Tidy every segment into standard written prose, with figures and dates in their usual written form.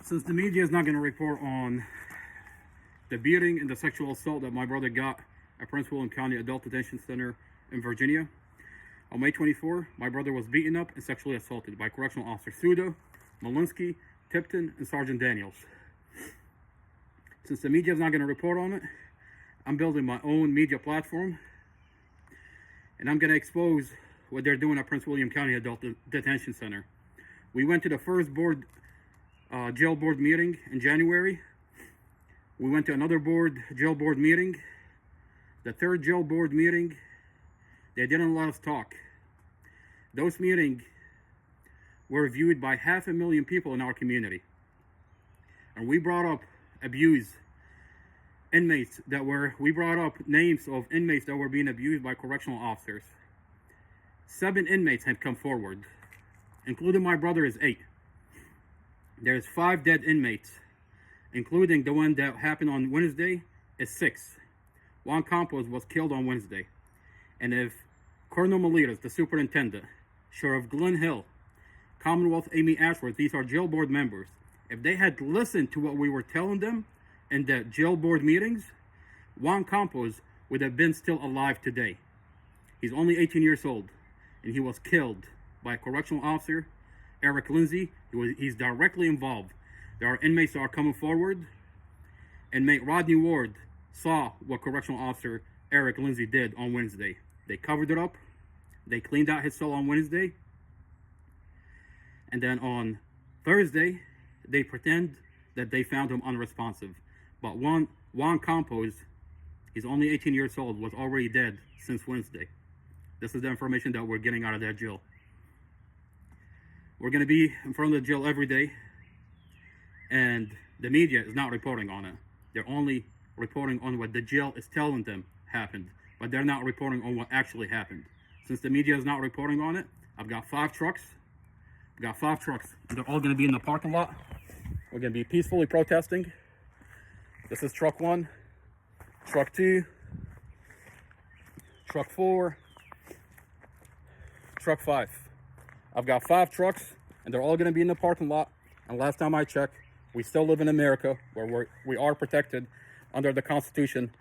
Since the media is not going to report on the beating and the sexual assault that my brother got at Prince William County Adult Detention Center in Virginia, on May 24, my brother was beaten up and sexually assaulted by Correctional Officer Suda, Malinsky, Tipton, and Sergeant Daniels. Since the media is not going to report on it, I'm building my own media platform, and I'm going to expose what they're doing at Prince William County Adult Detention Center. We went to the first jail board meeting in January. We went to another jail board meeting. The third jail board meeting, they didn't let us talk. Those meetings were viewed by 500,000 people in our community. And we brought up abused inmates we brought up names of inmates that were being abused by correctional officers. 7 inmates have come forward, including my brother is 8. There's 5 dead inmates, including the one that happened on Wednesday is 6. Juan Compos was killed on Wednesday. And if Colonel MELITIS, the superintendent, Sheriff GLENHILL, Commonwealth Amy Ashworth, these are jail board members, if they had listened to what we were telling them in the jail board meetings, Juan Compos would have been still alive today. He's only 18 years old, and he was killed by a correctional officer, Erick Lindsey. He's directly involved. There are inmates that are coming forward. Inmate Rodney Ward saw what correctional officer Erick Lindsey did on Wednesday. They covered it up. They cleaned out his cell on Wednesday. And then on Thursday, they pretend that they found him unresponsive. But Juan Compos, he's only 18 years old, was already dead since Wednesday. This is the information that we're getting out of that jail. We're going to be in front of the jail every day, and the media is not reporting on it. They're only reporting on what the jail is telling them happened, but they're not reporting on what actually happened. Since the media is not reporting on it, I've got 5 trucks. I've got 5 trucks. They're all going to be in the parking lot. We're going to be peacefully protesting. This is truck 1, truck 2, truck 4, truck 5. I've got 5 trucks, and they're all going to be in the parking lot. And last time I checked, we still live in America, where we are protected under the Constitution,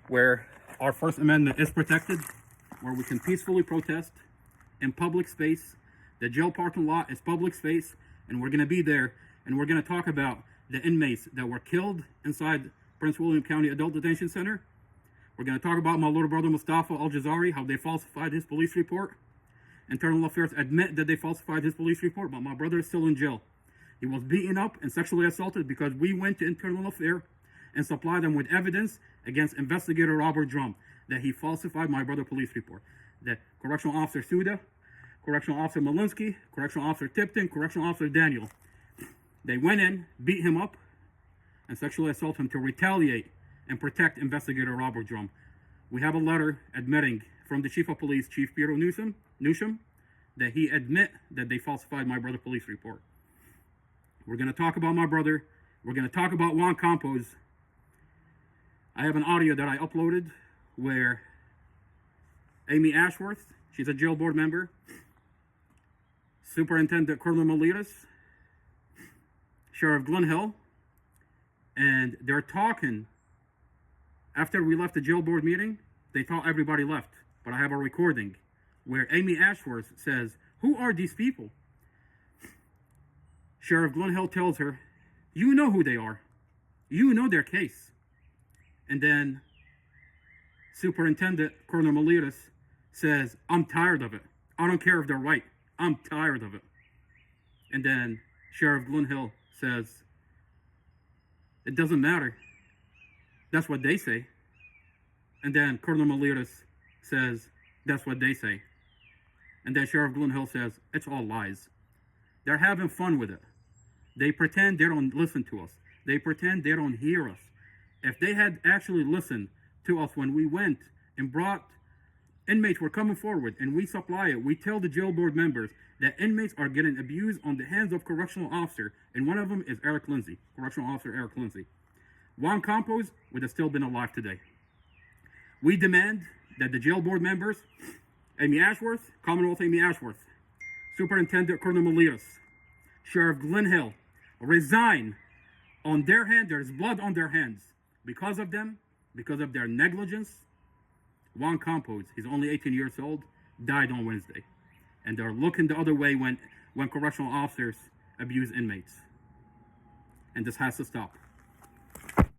where our First Amendment is protected, where we can peacefully protest in public space. The jail parking lot is public space, and we're going to be there, and we're going to talk about the inmates that were killed inside Prince William County Adult Detention Center. We're going to talk about my little brother Mustafa Al-Jazari, how they falsified his police report. Internal Affairs admit that they falsified his police report, but my brother is still in jail. He was beaten up and sexually assaulted because we went to Internal Affairs and supplied them with evidence against investigator Robert Drum that he falsified my brother's police report. That Correctional Officer Suda, Correctional Officer Malinsky, Correctional Officer Tipton, Correctional Officer Daniel, they went in, beat him up, and sexually assaulted him to retaliate and protect investigator Robert Drum. We have a letter admitting from the Chief of Police, Chief Peter Newsham, that he admit that they falsified my brother's police report. We're going to talk about my brother. We're going to talk about Juan Compos. I have an audio that I uploaded where Amy Ashworth, she's a jail board member, Superintendent Colonel MELITIS, Sheriff GLENHILL, and they're talking. After we left the jail board meeting, they thought everybody left, but I have a recording where Amy Ashworth says, "Who are these people?" Sheriff GLENHILL tells her, "You know who they are. You know their case." And then Superintendent Colonel MELITIS says, "I'm tired of it. I don't care if they're right. I'm tired of it." And then Sheriff GLENHILL says, "It doesn't matter. That's what they say." And then Colonel MELITIS says, "That's what they say." And then Sheriff GLENHILL says, "It's all lies." They're having fun with it. They pretend they don't listen to us. They pretend they don't hear us. If they had actually listened to us when we went and brought inmates were coming forward and we supply it, we tell the jail board members that inmates are getting abused on the hands of correctional officer, and one of them is Erick Lindsey, Correctional Officer Erick Lindsey. Juan Compos would have still been alive today. We demand that the jail board members, Amy Ashworth, Commonwealth Amy Ashworth, Superintendent Colonel MELITIS, Sheriff GLENHILL, resign On their hand, there's blood on their hands. Because of them, because of their negligence, Juan Compos, he's only 18 years old, died on Wednesday. And they're looking the other way when correctional officers abuse inmates. And this has to stop.